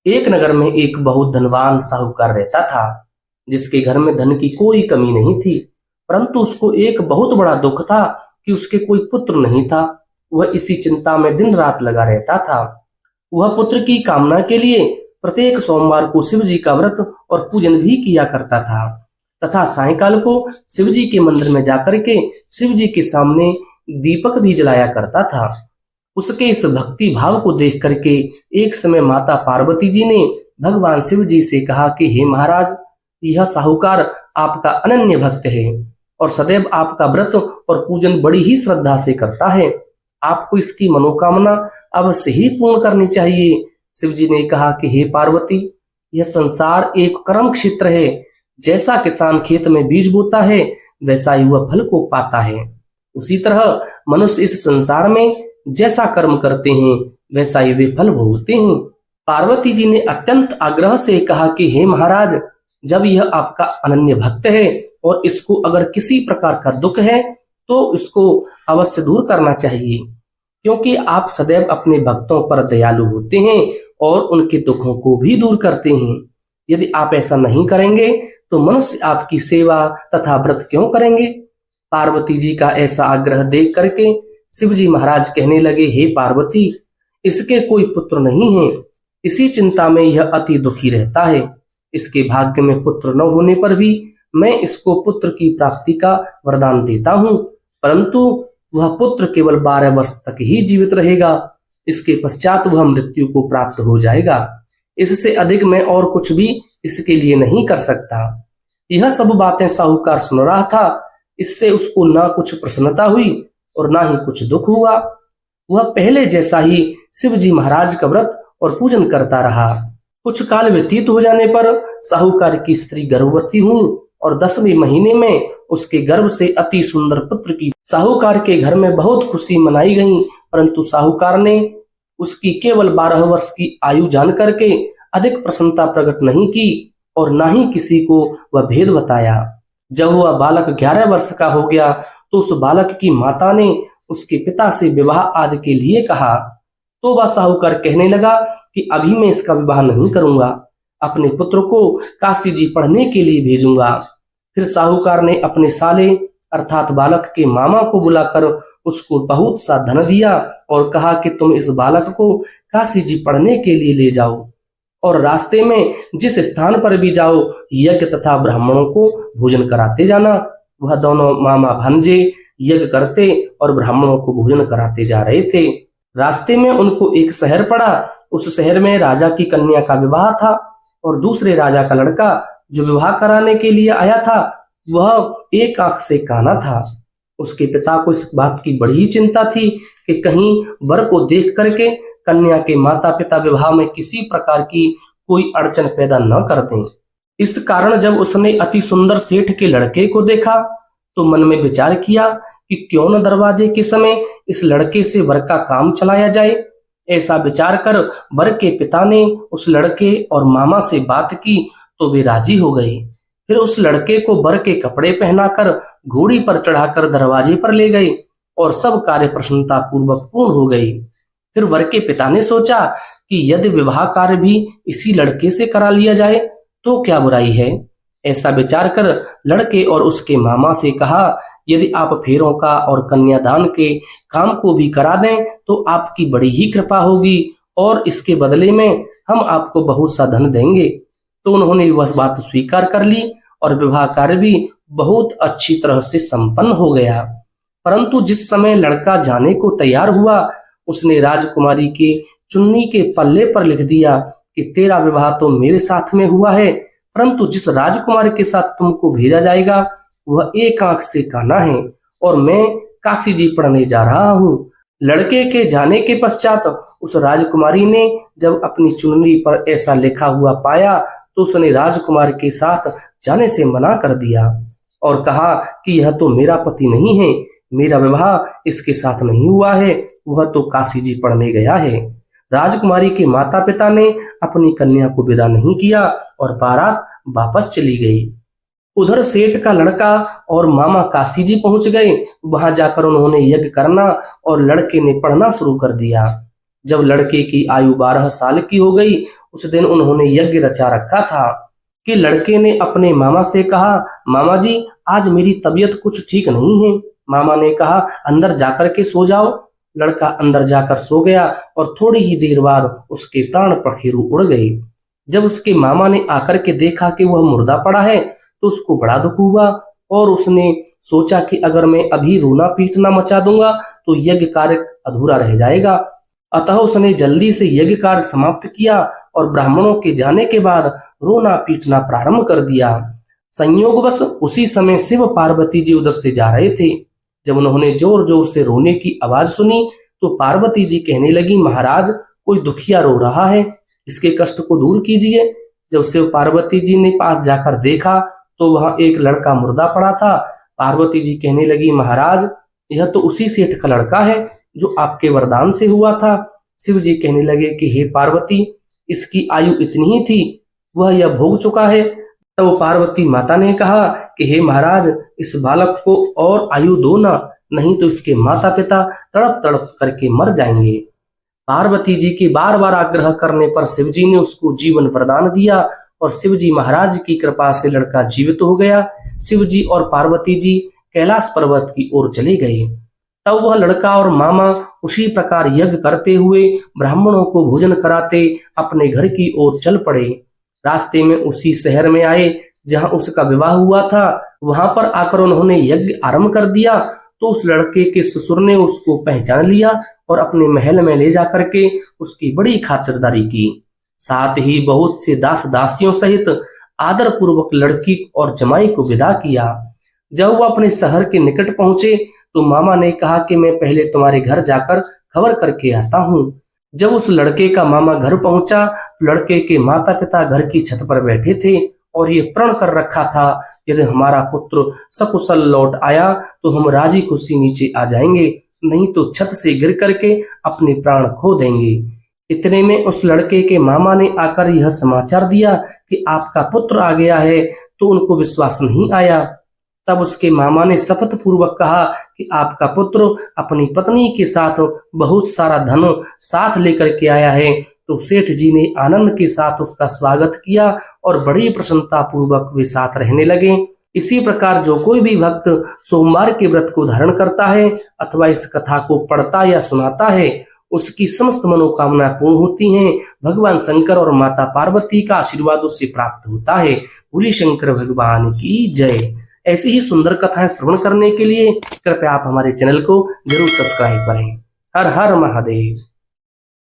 एक नगर में एक बहुत धनवान साहूकार रहता था, जिसके घर में धन की कोई कमी नहीं थी। परंतु उसको एक बहुत बड़ा दुख था कि उसके कोई पुत्र नहीं था। वह इसी चिंता में दिन रात लगा रहता था। वह पुत्र की कामना के लिए प्रत्येक सोमवार को शिव जी का व्रत और पूजन भी किया करता था तथा सायंकाल को शिव जी के मंदिर में जाकर के शिव जी के सामने दीपक भी जलाया करता था। उसके इस भक्ति भाव को देख करके एक समय माता पार्वती जी ने भगवान शिव जी से कहा कि हे महाराज, यह साहूकार आपका अनन्य भक्त है और सदैव आपका व्रत और पूजन बड़ी ही श्रद्धा से करता है। आपको इसकी मनोकामना अवश्य ही पूर्ण करनी चाहिए। शिव जी ने कहा कि हे पार्वती, यह संसार एक कर्म क्षेत्र है। जैसा किसान खेत में बीज बोता है, वैसा ही वह फल को पाता है। उसी तरह मनुष्य इस संसार में जैसा कर्म करते हैं, वैसा ही वे फल भोगते हैं। पार्वती जी ने अत्यंत आग्रह से कहा कि हे महाराज, जब यह आपका अनन्य भक्त है और इसको अगर किसी प्रकार का दुख है तो इसको अवश्य दूर करना चाहिए, क्योंकि आप सदैव अपने भक्तों पर दयालु होते हैं और उनके दुखों को भी दूर करते हैं। यदि आप ऐसा नहीं करेंगे तो मनुष्य आपकी सेवा तथा व्रत क्यों करेंगे? पार्वती जी का ऐसा आग्रह देख करके शिव जी महाराज कहने लगे, हे पार्वती, इसके कोई पुत्र नहीं है। इसी चिंता में यह अति दुखी रहता है। इसके भाग्य में पुत्र न होने पर भी मैं इसको पुत्र की प्राप्ति का वरदान देता हूँ, परंतु वह पुत्र केवल 12 वर्ष तक ही जीवित रहेगा। इसके पश्चात वह मृत्यु को प्राप्त हो जाएगा। इससे अधिक मैं और कुछ भी इसके लिए नहीं कर सकता। यह सब बातें साहूकार सुन रहा था। इससे उसको ना कुछ प्रसन्नता हुई और ना ही कुछ दुख हुआ। वह पहले जैसा ही शिव जी महाराज का व्रत और पूजन करता रहा। कुछ काल व्यतीत हो जाने पर साहूकार की स्त्री गर्भवती हुई और 10वें महीने में उसके गर्भ से अति सुंदर पुत्र की साहूकार के घर में बहुत खुशी मनाई गई। परंतु साहूकार ने उसकी केवल 12 वर्ष की आयु जान करके अधिक प्रसन्नता प्रकट नहीं की और ना ही किसी को वह भेद बताया। जब वह बालक 11 वर्ष का हो गया तो उस बालक की माता ने उसके पिता से विवाह आदि के लिए कहा। तो वह साहूकार कहने लगा कि अभी मैं इसका विवाह नहीं करूंगा, अपने पुत्र को काशी जी पढ़ने के लिए भेजूंगा। फिर साहूकार ने अपने साले अर्थात बालक के मामा को बुलाकर उसको बहुत सा धन दिया और कहा कि तुम इस बालक को काशी जी पढ़ने के लिए ले जाओ और रास्ते में जिस स्थान पर भी जाओ यज्ञ तथा ब्राह्मणों को भोजन कराते जाना। वह दोनों मामा भांजे यज्ञ करते और ब्राह्मणों को भोजन कराते जा रहे थे। रास्ते में उनको एक शहर पड़ा। उस शहर में राजा की कन्या का विवाह था और दूसरे राजा का लड़का जो विवाह कराने के लिए आया था वह एक आंख से काना था। उसके पिता को इस बात की बड़ी चिंता थी कि कहीं वर को देख करके कन्या के माता पिता विवाह में किसी प्रकार की कोई अड़चन पैदा न कर दें। इस कारण जब उसने अति सुंदर सेठ के लड़के को देखा तो मन में विचार किया कि क्यों न दरवाजे के समय इस लड़के से वर का काम चलाया जाए। ऐसा विचार कर वर के पिता ने उस लड़के और मामा से बात की तो वे राजी हो गए। फिर उस लड़के को वर के कपड़े पहनाकर घोड़ी पर चढ़ाकर दरवाजे पर ले गए और सब कार्य प्रसन्नता पूर्वक पूर्ण हो गई। फिर वर के पिता ने सोचा कि यदि विवाह कार्य भी इसी लड़के से करा लिया जाए तो क्या बुराई है। ऐसा विचार कर लड़के और उसके मामा से कहा, यदि आप फेरों का और कन्यादान के काम को भी करा दें तो आपकी बड़ी ही कृपा होगी और इसके बदले में हम आपको बहुत सा धन देंगे। तो उन्होंने वह बात स्वीकार कर ली और विवाह कार्य भी बहुत अच्छी तरह से संपन्न हो गया। परंतु जिस समय लड़का जाने को तैयार हुआ उसने राजकुमारी के चुन्नी के पल्ले पर लिख दिया कि तेरा विवाह तो मेरे साथ में हुआ है, परंतु जिस राजकुमारी के साथ तुमको भेजा जाएगा वह एक आंख से काना है और मैं काशी जी पढ़ने जा रहा हूँ। लड़के के जाने के पश्चात उस राजकुमारी ने जब अपनी चुन्नी पर ऐसा लिखा हुआ पाया तो उसने राजकुमार के साथ जाने से मना कर दिया और कहा कि यह तो मेरा पति नहीं है, मेरा विवाह इसके साथ नहीं हुआ है, वह तो काशी जी पढ़ने गया है। राजकुमारी के माता पिता ने अपनी कन्या को विदा नहीं किया और बारात वापस चली गई। उधर सेठ का लड़का और मामा काशी जी पहुंच गए। वहां जाकर उन्होंने यज्ञ करना और लड़के ने पढ़ना शुरू कर दिया। जब लड़के की आयु 12 साल की हो गई, उस दिन उन्होंने यज्ञ रचा रखा था कि लड़के ने अपने मामा से कहा, मामा जी आज मेरी तबीयत कुछ ठीक नहीं है। मामा ने कहा, अंदर जाकर के सो जाओ। लड़का अंदर जाकर सो गया और थोड़ी ही देर बाद उसके प्राण पखेरु उड़ गए। जब उसके मामा ने आकर के देखा कि वह मुर्दा पड़ा है तो उसको बड़ा दुख हुआ और उसने सोचा कि अगर मैं अभी रोना पीटना मचा दूंगा तो यज्ञ कार्य अधूरा रह जाएगा। अतः उसने जल्दी से यज्ञ कार्य समाप्त किया और ब्राह्मणों के जाने के बाद रोना पीटना प्रारंभ कर दिया। संयोगवश उसी समय शिव पार्वती जी उधर से जा रहे थे। जब उन्होंने जोर जोर से रोने की आवाज सुनी तो पार्वती जी कहने लगी, महाराज कोई दुखिया रो रहा है, इसके कष्ट को दूर कीजिए। जब शिव पार्वती जी ने पास जाकर देखा तो वहां एक लड़का मुर्दा पड़ा था। पार्वती जी कहने लगी, महाराज यह तो उसी सेठ का लड़का है जो आपके वरदान से हुआ था। शिव जी कहने लगे कि हे पार्वती, इसकी आयु इतनी ही थी, वह यह भोग चुका है। तब पार्वती माता ने कहा कि हे महाराज, इस बालक को और आयु दो ना, नहीं तो इसके माता पिता तड़प तड़प करके मर जाएंगे। पार्वती जी के बार बार आग्रह करने पर शिव जी ने उसको जीवन वरदान दिया और शिव जी महाराज की कृपा से लड़का जीवित हो गया। शिव जी और पार्वती जी कैलाश पर्वत की ओर चले गए। तब वह लड़का और मामा उसी प्रकार यज्ञ करते हुए ब्राह्मणों को भोजन कराते अपने घर की ओर चल पड़े। रास्ते में उसी शहर में आए जहां उसका विवाह हुआ था। वहां पर आकर उन्होंने यज्ञ आरंभ कर दिया तो उस लड़के के ससुर ने उसको पहचान लिया और अपने महल में ले जाकर के उसकी बड़ी खातिरदारी की। साथ ही बहुत से दास दासियों सहित आदर पूर्वक लड़की और जमाई को विदा किया। जब वह अपने शहर के निकट पहुंचे तो मामा ने कहा कि मैं पहले तुम्हारे घर जाकर खबर करके आता हूँ। जब उस लड़के का मामा घर पहुंचा, लड़के के माता पिता घर की छत पर बैठे थे और ये प्रण कर रखा था, यदि हमारा पुत्र सकुशल लौट आया तो हम राजी खुशी नीचे आ जाएंगे, नहीं तो छत से गिर करके अपने प्राण खो देंगे। इतने में उस लड़के के मामा ने आकर यह समाचार दिया कि आपका पुत्र आ गया है, तो उनको विश्वास नहीं आया। तब उसके मामा ने शपथ पूर्वक कहा कि आपका पुत्र अपनी पत्नी के साथ बहुत सारा धन साथ लेकर के आया है। तो सेठ जी ने आनंद के साथ उसका स्वागत किया और बड़ी प्रसन्नता पूर्वक वे साथ रहने लगे। इसी प्रकार जो कोई भी भक्त सोमवार के व्रत को धारण करता है अथवा इस कथा को पढ़ता या सुनाता है, उसकी समस्त मनोकामना पूर्ण होती हैं। भगवान शंकर और माता पार्वती का आशीर्वाद उसे प्राप्त होता है। बोलिए शंकर भगवान की जय। ऐसी ही सुंदर कथाएं श्रवण करने के लिए कृपया आप हमारे चैनल को जरूर सब्सक्राइब करें। हर हर महादेव।